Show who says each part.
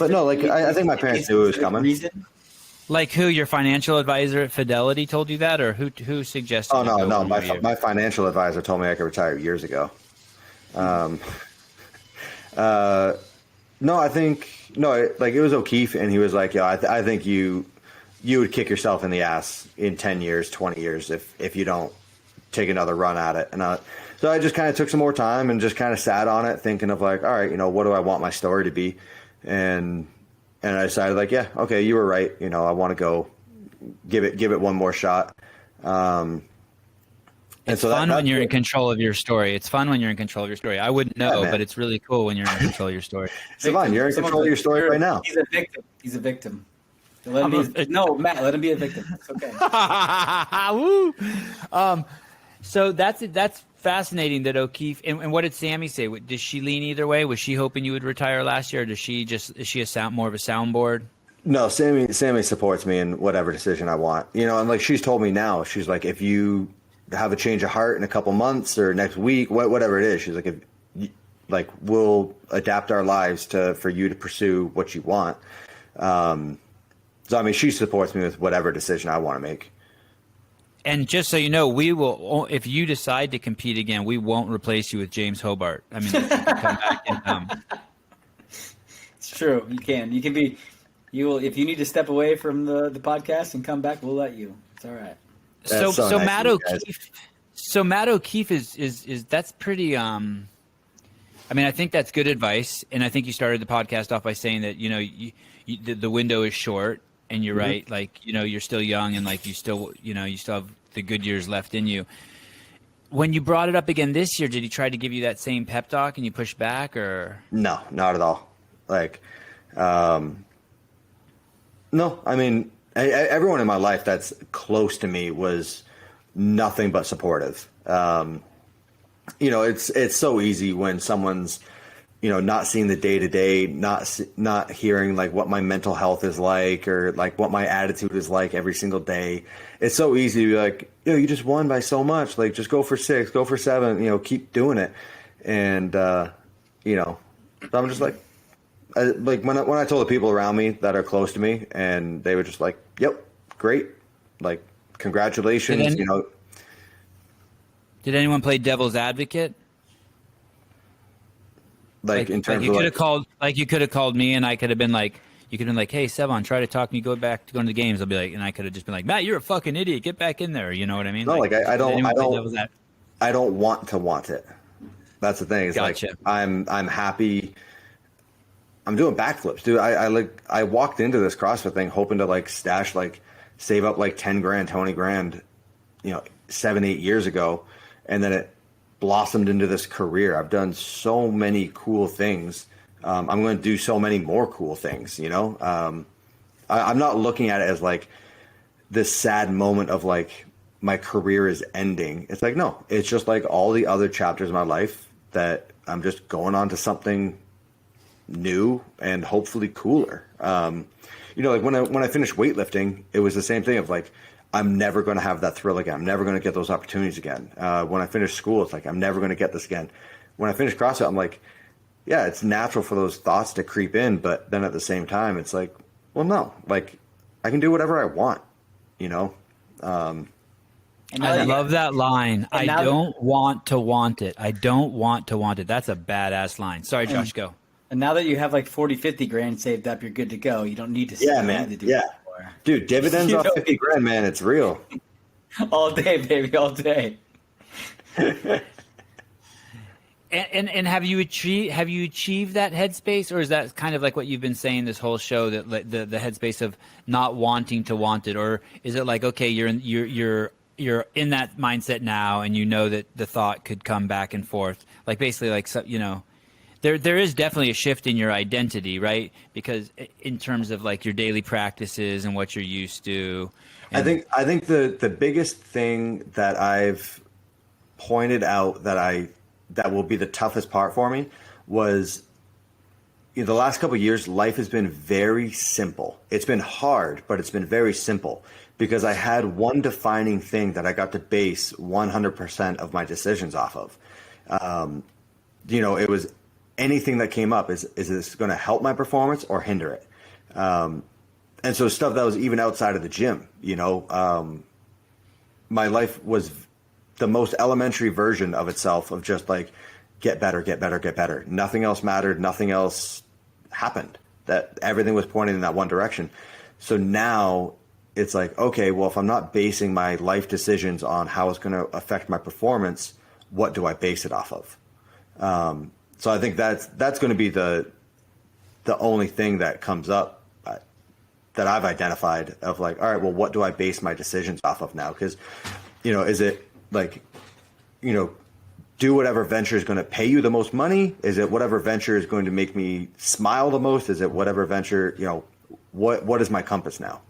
Speaker 1: But no, like I think my parents knew it was coming.
Speaker 2: Reason?
Speaker 3: Like who? Your financial advisor at Fidelity told you that, or who suggested?
Speaker 1: Oh no, my financial advisor told me I could retire years ago. No, I think like it was O'Keefe, and he was like, "Yeah, I think you would kick yourself in the ass in 10 years, 20 years if you don't take another run at it." And so I just kind of took some more time and just kind of sat on it, thinking of like, all right, what do I want my story to be? And I decided like, yeah, okay, you were right. I want to go give it one more shot.
Speaker 3: It's fun when you're in control of your story. It's fun when you're in control of your story. I wouldn't know, but it's really cool when you're in control of your story.
Speaker 1: Sevan, you're in control of your story right now.
Speaker 2: He's a victim. He's a victim. No, Matt, let him be a victim. It's okay.
Speaker 3: Woo! So that's fascinating that O'Keefe and what did Sammy say? Did she lean either way? Was she hoping you would retire last year, or is she more of a soundboard?
Speaker 1: No, Sammy supports me in whatever decision I want. And like she's told me now, she's like, if you have a change of heart in a couple months or next week, whatever it is, she's like, we'll adapt our lives for you to pursue what you want. So I mean, she supports me with whatever decision I want to make.
Speaker 3: And just so you know, we will, if you decide to compete again, we won't replace you with James Hobart. I mean, you can come back and
Speaker 2: It's true. You can. You can be. You will if you need to step away from the podcast and come back. We'll let you. It's all right.
Speaker 3: So nice Matt O'Keefe. So Matt O'Keefe is that's pretty. I mean, I think that's good advice, and I think you started the podcast off by saying that the window is short, and you're right. Like you're still young, and like you still have the good years left in you. When you brought it up again this year, did he try to give you that same pep talk, and you pushed back, or
Speaker 1: no, not at all. Like, no, I mean. Everyone in my life that's close to me was nothing but supportive. It's so easy when someone's, not seeing the day to day, not hearing like what my mental health is like or like what my attitude is like every single day. It's so easy to be like, you just won by so much. Like, just go for 6, go for 7. Keep doing it. And so I'm just like. Like when I told the people around me that are close to me, and they were just like, "Yep, great, like congratulations."
Speaker 3: Did anyone play devil's advocate?
Speaker 1: Like in terms
Speaker 3: you
Speaker 1: of
Speaker 3: could have called, like you could have called me, and I could have been like, you could have been like, "Hey, Sevan, try to talk me, go back to going to the games." I'll be like, and I could have just been like, "Matt, you're a fucking idiot. Get back in there." You know what I mean?
Speaker 1: No, like I don't want to want it. That's the thing. It's
Speaker 3: gotcha.
Speaker 1: Like I'm happy. I'm doing backflips, dude. I walked into this CrossFit thing hoping to like save up like 10 grand, 20 grand, 7-8 years ago. And then it blossomed into this career. I've done so many cool things. I'm going to do so many more cool things, I'm not looking at it as like this sad moment of like my career is ending. It's like, no, it's just like all the other chapters of my life that I'm just going on to something new and hopefully cooler. Like when I finished weightlifting, it was the same thing of like, I'm never going to have that thrill again. I'm never going to get those opportunities again. When I finished school, it's like, I'm never going to get this again. When I finished CrossFit, I'm like, yeah, it's natural for those thoughts to creep in. But then at the same time, it's like, well, no, like I can do whatever I want,
Speaker 3: I love that line. I don't want to want it. I don't want to want it. That's a badass line. Sorry, Josh, go.
Speaker 2: And now that you have like 40, 50 grand saved up, you're good to go. You don't need to.
Speaker 1: Yeah, man.
Speaker 2: To do more.
Speaker 1: Dude, dividends off 50 grand, man. It's real.
Speaker 2: All day, baby, all day.
Speaker 3: And have you achieved that headspace, or is that kind of like what you've been saying this whole show, that the headspace of not wanting to want it, or is it like, okay, you're in that mindset now, and you know that the thought could come back and forth, like basically like There is definitely a shift in your identity, right? Because in terms of like your daily practices and what you're used to.
Speaker 1: I think the biggest thing that I've pointed out that will be the toughest part for me was the last couple of years, life has been very simple. It's been hard, but it's been very simple because I had one defining thing that I got to base 100% of my decisions off of. It was anything that came up, is this going to help my performance or hinder it? And so stuff that was even outside of the gym, my life was the most elementary version of itself, of just like, get better, get better, get better. Nothing else mattered. Nothing else happened. That everything was pointing in that one direction. So now it's like, okay, well, if I'm not basing my life decisions on how it's going to affect my performance, what do I base it off of? So I think that's going to be the only thing that comes up that I've identified, of like, all right, well, what do I base my decisions off of now? Because, is it like, do whatever venture is going to pay you the most money? Is it whatever venture is going to make me smile the most? Is it whatever venture, what is my compass now?